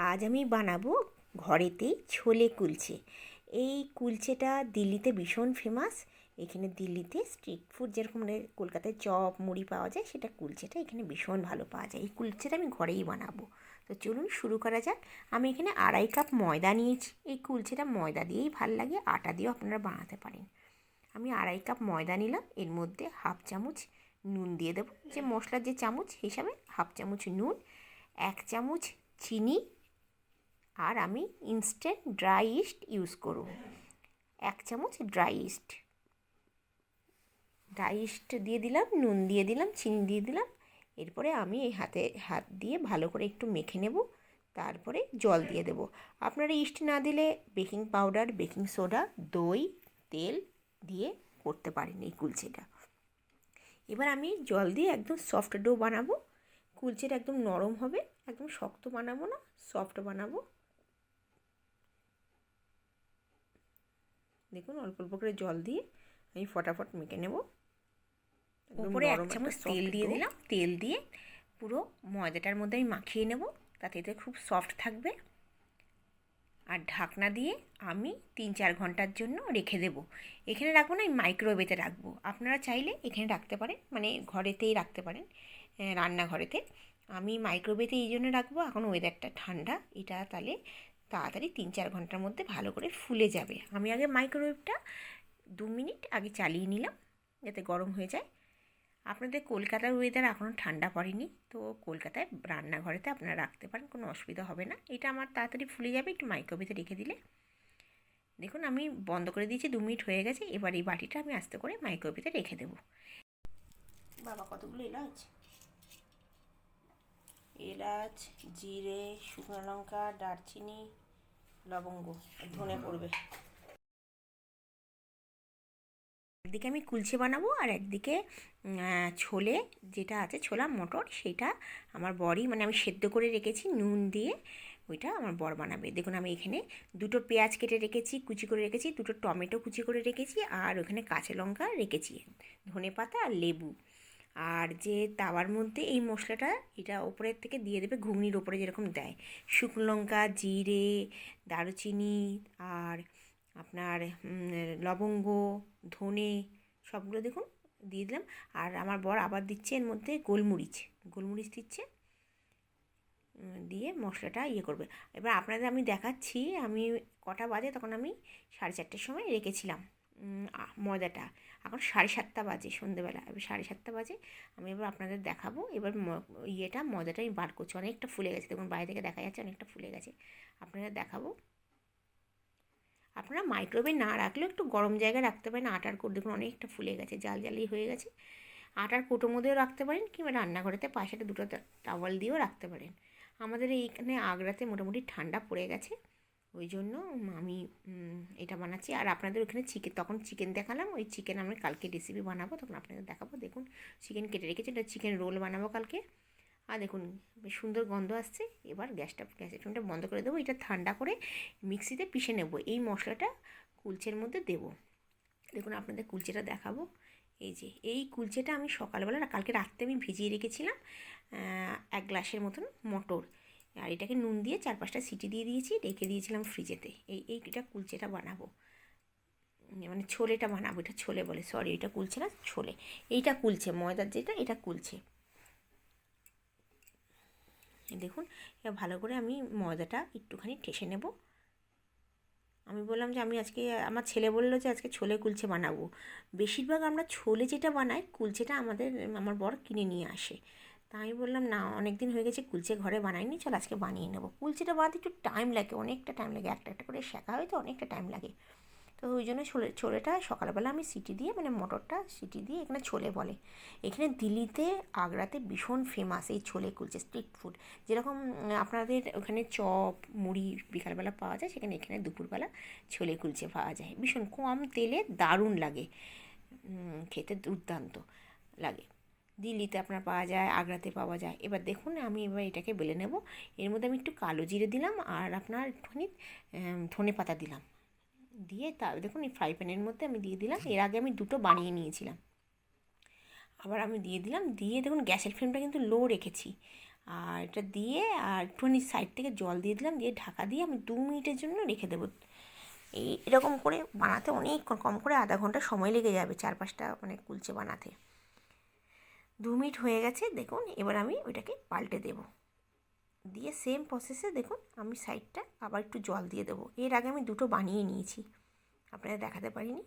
আজ আমি বানাবো ঘরেতেই ছোলে কুলচে। এই কুলচেটা দিল্লিতে ভীষণ ফেমাস। এখানে দিল্লিতে স্ট্রিট ফুড যেরকম কলকাতায় চপ মুড়ি পাওয়া যায়, সেটা কুলচেটা এখানে ভীষণ ভালো পাওয়া যায়। এই কুলচেটা আমি ঘরেই বানাবো। তো চলুন শুরু করা যাক। আমি এখানে 2.5 কাপ ময়দা নিয়েছি। এই কুলচেটা ময়দা দিয়েই ভাল লাগে, আটা দিয়েও আপনারা বানাতে পারেন। আমি 2.5 কাপ ময়দা নিলাম। এর মধ্যে 1/2 চামচ নুন দিয়ে দেবো, যে মশলার যে চামচ হিসাবে 1/2 চামচ নুন, 1 চামচ চিনি, আর আমি ইনস্ট্যান্ট ড্রাই ইস্ট ইউজ করব। 1 চামচ ড্রাই ইস্ট দিয়ে দিলাম, নুন দিয়ে দিলাম, চিনি দিয়ে দিলাম। এরপরে আমি এই হাত দিয়ে ভালো করে একটু মেখে নেব। তারপরে জল দিয়ে দেবো। আপনারা ইস্ট না দিলে বেকিং পাউডার, বেকিং সোডা, দই, তেল দিয়ে করতে পারেন এই কুলচেটা। এবার আমি জল দিয়ে একদম সফট ডো বানাবো। কুলচেটা একদম নরম হবে, একদম শক্ত বানাবো না, সফট বানাবো। দেখুন অল্প অল্প করে জল দিয়ে আমি ফটাফট মেখে নেব। উপরে 1 চামচ তেল দিয়ে দিলাম। তেল দিয়ে পুরো ময়দাটার মধ্যে আমি মাখিয়ে নেব, তাতে এতে খুব সফট থাকবে। আর ঢাকনা দিয়ে আমি 3-4 ঘন্টার জন্য রেখে দেবো। এখানে রাখবো না, আমি মাইক্রোওয়েভেতে রাখবো। আপনারা চাইলে এখানে রাখতে পারেন, মানে ঘরেতেই রাখতে পারেন, রান্নাঘরেতে। আমি মাইক্রোওয়েভে এই জন্য রাখবো, এখন ওয়েদারটা ঠান্ডা, এটা তাহলে তাড়াতাড়ি 3-4 ঘন্টার মধ্যে ভালো করে ফুলে যাবে। আমি আগে মাইক্রোওয়েভটা 2 মিনিট আগে চালিয়ে নিলাম, যাতে গরম হয়ে যায়। আপনাদের কলকাতার ওয়েদার এখনও ঠান্ডা পড়েনি, তো কলকাতায় রান্নাঘরেতে আপনারা রাখতে পারেন, কোনো অসুবিধা হবে না। এটা আমার তাড়াতাড়ি ফুলে যাবে একটু মাইক্রোওয়েভে রেখে দিলে। দেখুন আমি বন্ধ করে দিয়েছি, 2 মিনিট হয়ে গেছে। এবার এই বাটিটা আমি আস্তে করে মাইক্রোওয়েভে রেখে দেবো। বাবা কতগুলো এলাচ, জিরে, শুকনো লঙ্কা, দারচিনি, লবঙ্গ, ধনে পড়বে। একদিকে আমি কুলচে বানাবো, আর একদিকে ছোলে যেটা আছে, ছোলা মটর, সেটা আমার বরই, মানে আমি সেদ্ধ করে রেখেছি নুন দিয়ে, ওইটা আমার বর বানাবে। দেখুন আমি এখানে 2টো পেঁয়াজ কেটে রেখেছি, কুচি করে রেখেছি, 2টো টমেটো কুচি করে রেখেছি, আর ওখানে কাঁচা লঙ্কা রেখেছি, ধনে পাতা আর লেবু। আর যে তাওয়ার মধ্যে এই মশলাটা, এটা ওপরের থেকে দিয়ে দেবে, ঘুগনির ওপরে যেরকম দেয়। শুকনো লঙ্কা, জিরে, দারুচিনি, আর আপনার লবঙ্গ, ধনে, সবগুলো দেখুন দিয়ে দিলাম। আর আমার বর আবার দিচ্ছে এর মধ্যে গোলমরিচ দিচ্ছে, দিয়ে মশলাটা করবে। এবার আপনাদের আমি দেখাচ্ছি আমি কটা বাজে, তখন আমি 4:30টার সময় রেখেছিলাম ময়দাটা। এখন 7:30 বাজে, সন্ধেবেলা। এবার 7:30 বাজে। আমি এবার আপনাদের দেখাবো। এবার ময়দাটা আমি বার করছি, অনেকটা ফুলে গেছে, দেখুন বাইরে থেকে দেখা যাচ্ছে অনেকটা ফুলে গেছে। আপনাদের দেখাবো। আপনারা মাইক্রোওয়েভে না রাখলেও একটু গরম জায়গায় রাখতে পারেন। আটার কোট দেখুন অনেকটা ফুলে গেছে, জালি হয়ে গেছে। আটার কোটোর মধ্যেও রাখতে পারেন, কিংবা রান্নাঘরেতে পাশে 2টো টাওয়াল দিয়েও রাখতে পারেন। আমাদের এইখানে আগ্রাতে মোটামুটি ঠান্ডা পড়ে গেছে, ওই জন্য আমি এটা বানাচ্ছি। আর আপনাদের ওখানে তখন চিকেন দেখালাম, ওই চিকেন আমি কালকে রেসিপি বানাবো, তখন আপনাদের দেখাবো। দেখুন চিকেন কেটে রেখেছি, এটা চিকেন রোল বানাবো কালকে। আর দেখুন বেশ সুন্দর গ্যাসের ফ্লেমটা বন্ধ করে দেবো। এটা ঠান্ডা করে মিক্সিতে পিষে নেব। এই মশলাটা কুলচের মধ্যে দেবো। দেখুন আপনাদের কুলচেটা দেখাবো। এই কুলচেটা আমি সকালবেলা, কালকে রাত্রে আমি ভিজিয়ে রেখেছিলাম 1 গ্লাসের মতন মটর, আর এটাকে নুন দিয়ে 4-5টা সিটি দিয়ে দিয়েছি, রেখে দিয়েছিলাম ফ্রিজেতে। এইটা কুলচেটা বানাবো, মানে ছোলেটা বানাবো। এটা ছোলে বলে, সরি, এটা কুলছে না, ছোলে। এইটা কুলছে, ময়দার যেটা, এটা কুলছে। দেখুন এবার ভালো করে আমি ময়দাটা একটুখানি ঠেসে নেব। আমি বললাম যে আমি আজকে, আমার ছেলে বললো যে আজকে ছোলে কুলচে বানাবো। বেশিরভাগ আমরা ছোলে যেটা বানাই, কুলচেটা আমার বর কিনে নিয়ে আসে। তা আমি বললাম না, অনেক দিন হয়ে গেছে কুলচে ঘরে বানাইনি, চল আজকে বানিয়ে নেবো। কুলচেটা বানাতে একটু টাইম লাগে, অনেকটা টাইম লাগে, একটা একটা করে শেখা হয় তো অনেকটা টাইম লাগে। তো ওই জন্য ছোলেটা সকালবেলা আমি সিটি দিয়ে, মানে মটরটা সিটি দিয়ে, এখানে ছোলে বলে। এখানে দিল্লিতে, আগ্রাতে ভীষণ ফেমাস এই ছোলে কুলচে, স্ট্রিট ফুড। যেরকম আপনাদের ওখানে চপ মুড়ি বিকালবেলা পাওয়া যায়, সেখানে এখানে দুপুরবেলা ছোলে কুলচে পাওয়া যায়। ভীষণ কম তেলে দারুণ লাগে, খেতে দুর্দান্ত লাগে। দিল্লিতে আপনার পাওয়া যায়, আগ্রাতে পাওয়া যায়। এবার দেখুন আমি এটাকে বেলে নেব। এর মধ্যে আমি একটু কালো জিরে দিলাম, আর আপনার একটুখানি ধনে পাতা দিলাম, দিয়ে দেখুন এই ফ্রাই প্যানের মধ্যে আমি দিয়ে দিলাম। এর আগে আমি 2টো বানিয়ে নিয়েছিলাম, আবার আমি দিয়ে দিলাম। দিয়ে দেখুন গ্যাসের ফ্লেমটা কিন্তু লো রেখেছি, আর এটা দিয়ে আর একটুখানি সাইড থেকে জল দিয়ে দিলাম, দিয়ে ঢাকা দিয়ে আমি 2 মিনিটের জন্য রেখে দেবো। এরকম করে বানাতে অনেক কম করে আধা ঘন্টা সময় লেগে যাবে 4-5টা মানে কুলচে বানাতে। 2 মিনিট হয়ে গেছে দেখুন। এবার আমি ওইটাকে পাল্টে দেবো, দিয়ে সেম প্রসেসে দেখুন আমি সাইডটা আবার একটু জল দিয়ে দেবো। এর আগে আমি 2টো বানিয়ে নিয়েছি, আপনাদের দেখাতে পারিনি।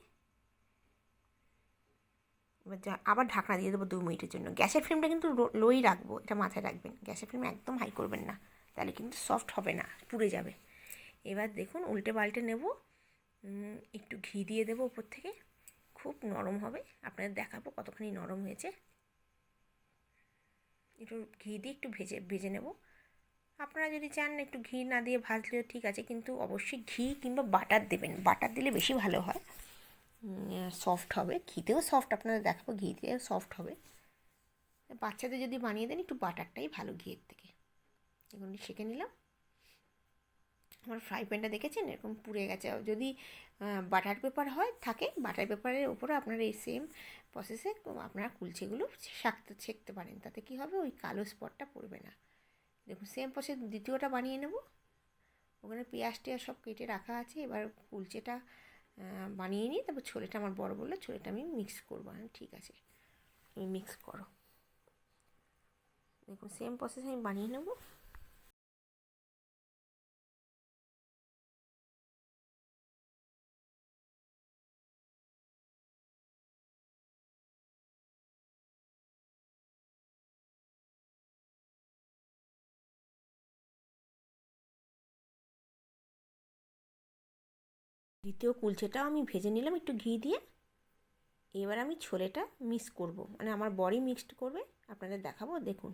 এবার আবার ঢাকনা দিয়ে দেবো 2 মিনিটের জন্য। গ্যাসের ফ্লেমটা কিন্তু লোই রাখবো, এটা মাথায় রাখবেন। গ্যাসের ফ্লেম একদম হাই করবেন না, তাহলে কিন্তু সফট হবে না, পুড়ে যাবে। এবার দেখুন উল্টে পাল্টে নেব, একটু ঘি দিয়ে দেবো উপর থেকে, খুব নরম হবে। আপনাদের দেখাবো কতখানি নরম হয়েছে। একটু ঘি দিয়ে একটু ভেজে নেব। আপনারা যদি চান একটু ঘি না দিয়ে ভাজলেও ঠিক আছে, কিন্তু অবশ্যই ঘি কিংবা বাটার দেবেন। বাটার দিলে বেশি ভালো হয়, সফট হবে। ঘিতেও সফট, আপনাদের দেখাবো ঘি দিয়েও সফট হবে। বাচ্চাদের যদি বানিয়ে দেন একটু বাটারটাই ভালো ঘিয়ের থেকে। এগুলো সেঁকে নিলাম। আমার ফ্রাই প্যানটা দেখেছেন এরকম পুড়ে গেছে। যদি বাটার পেপার হয় থাকে, বাটার পেপারের উপরে আপনারা এই সেম প্রসেসে আপনারা কুলচেগুলো সেঁকতে পারেন। তাতে কী হবে, ওই কালো স্পটটা পড়বে না। দেখুন সেম প্রসেস দ্বিতীয়টা বানিয়ে নেব। ওখানে পেঁয়াজ টেয়াজ সব কেটে রাখা আছে। এবার কুলচেটা বানিয়ে নিই, তারপর ছোলেটা আমার বড় বললো ছোলেটা আমি মিক্স করবো। ঠিক আছে, তুমি মিক্স করো। দেখুন সেম প্রসেস আমি বানিয়ে নেব। দ্বিতীয় কুলচেটাও আমি ভেজে নিলাম একটু ঘি দিয়ে। এবার আমি ছোলেটা মিক্স করব, মানে আমার বড়ি মিক্সড করবে, আপনাদের দেখাবো। দেখুন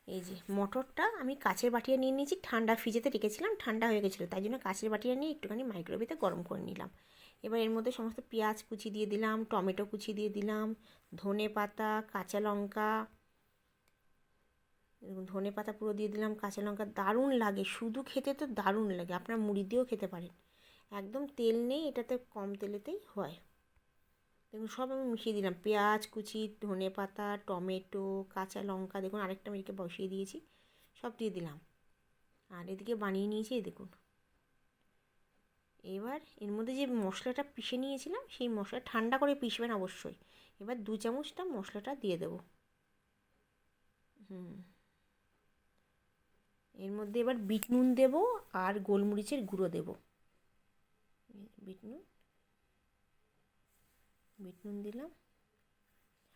এই যে মটরটা আমি কাচের বাটিয়ে নিয়ে নিয়েছি, ঠান্ডা ফ্রিজেতে রেখেছিলাম, ঠান্ডা হয়ে গেছিলো, তাই জন্য কাচের বাটিয়ে নিয়ে একটুখানি মাইক্রোওয়েভে গরম করে নিলাম। এবার এর মধ্যে সমস্ত পেঁয়াজ কুচি দিয়ে দিলাম, টমেটো কুচি দিয়ে দিলাম, ধনে পাতা, কাঁচা লঙ্কা, ধনে পাতা পুরো দিয়ে দিলাম, কাঁচা লঙ্কা। দারুণ লাগে, শুধু খেতে তো দারুণ লাগে, আপনারা মুড়ি দিয়েও খেতে পারেন। একদম তেল নেই এটাতে, কম তেলেতেই হয়। দেখুন সব আমি মিশিয়ে দিলাম, পেঁয়াজ কুচি, ধনে পাতা, টমেটো, কাঁচা লঙ্কা। দেখুন আরেকটা মেয়েকে বসিয়ে দিয়েছি, সব দিয়ে দিলাম। আর এদিকে বানিয়ে নিয়েছি এই দেখুন। এবার এর মধ্যে যে মশলাটা পিষে নিয়েছিলাম, সেই মশলা ঠান্ডা করে পিষবেন অবশ্যই। এবার 2 চামচটা মশলাটা দিয়ে দেবো। এর মধ্যে এবার বিট নুন দেবো আর গোলমরিচের গুঁড়ো দেবো। বিট নুন দিলাম,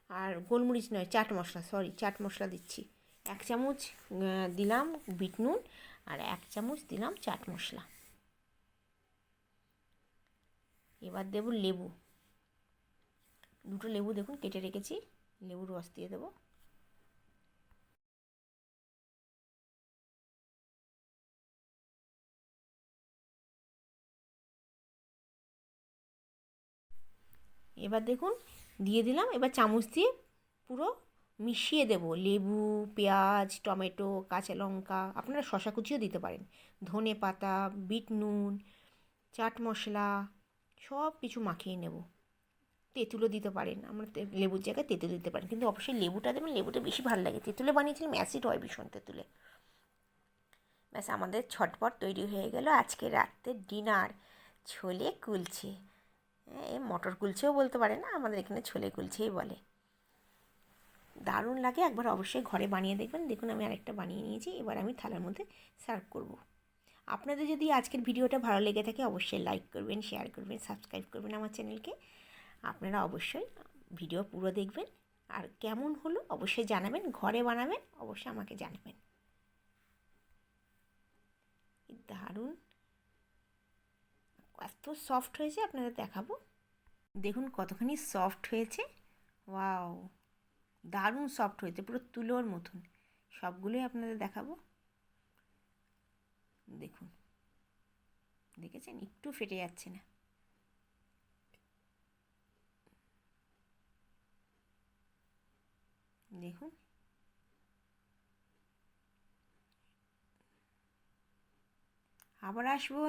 আর গোলমরিচ নয়, চাট মশলা, সরি চাট মশলা দিচ্ছি। 1 চামচ দিলাম বিট নুন, আর 1 চামচ দিলাম চাট মশলা। এবার দেবো লেবু, 2টো লেবু দেখুন কেটে রেখেছি, লেবুর রস দিয়ে দেবো। এবার দেখুন দিয়ে দিলাম। এবার চামচ দিয়ে পুরো মিশিয়ে দেবো, লেবু, পেঁয়াজ, টমেটো, কাঁচা লঙ্কা, আপনারা শসা কুচিও দিতে পারেন, ধনে পাতা, বিট নুন, চাট মশলা, সব কিছু মাখিয়ে নেব। তেঁতুলও দিতে পারেন, আমরা লেবুর জায়গায় তেঁতুল দিতে পারেন, কিন্তু অবশ্যই লেবুটা দেবেন, লেবুটা বেশি ভালো লাগে। তেঁতুলে বানিয়েছিলাম অ্যাসিড হয় ভীষণ তেঁতুলে। ব্যাস আমাদের ছটপট তৈরি হয়ে গেল আজকে রাতের ডিনার, ছোলে কুলছে। এ মটর কুলছেও বলতে পারে না, আমাদের এখানে ছোলে কুলছেই বলে। দারুণ লাগে, একবার অবশ্যই ঘরে বানিয়ে দেখবেন। দেখুন আমি আরেকটা বানিয়ে নিয়েছি, এবার আমি থালার মধ্যে সার্ভ করব। আপনাদের যদি আজকের ভিডিওটা ভালো লেগে থাকে অবশ্যই লাইক করবেন, শেয়ার করবেন, সাবস্ক্রাইব করবেন আমার চ্যানেলকে। আপনারা অবশ্যই ভিডিও পুরো দেখবেন, আর কেমন হলো অবশ্যই জানাবেন। ঘরে বানাবেন, অবশ্যই আমাকে জানাবেন। দারুণ, এত সফট হয়েছে আপনাদের দেখাবো। দেখুন কতখানি সফট হয়েছে, ওয়াও দারুণ সফট হয়েছে, পুরো তুলোর মতন। সবগুলোই আপনাদের দেখাবো। দেখুন দেখেছেন, একটু ফেটে যাচ্ছে না। দেখুন আবার আসবো।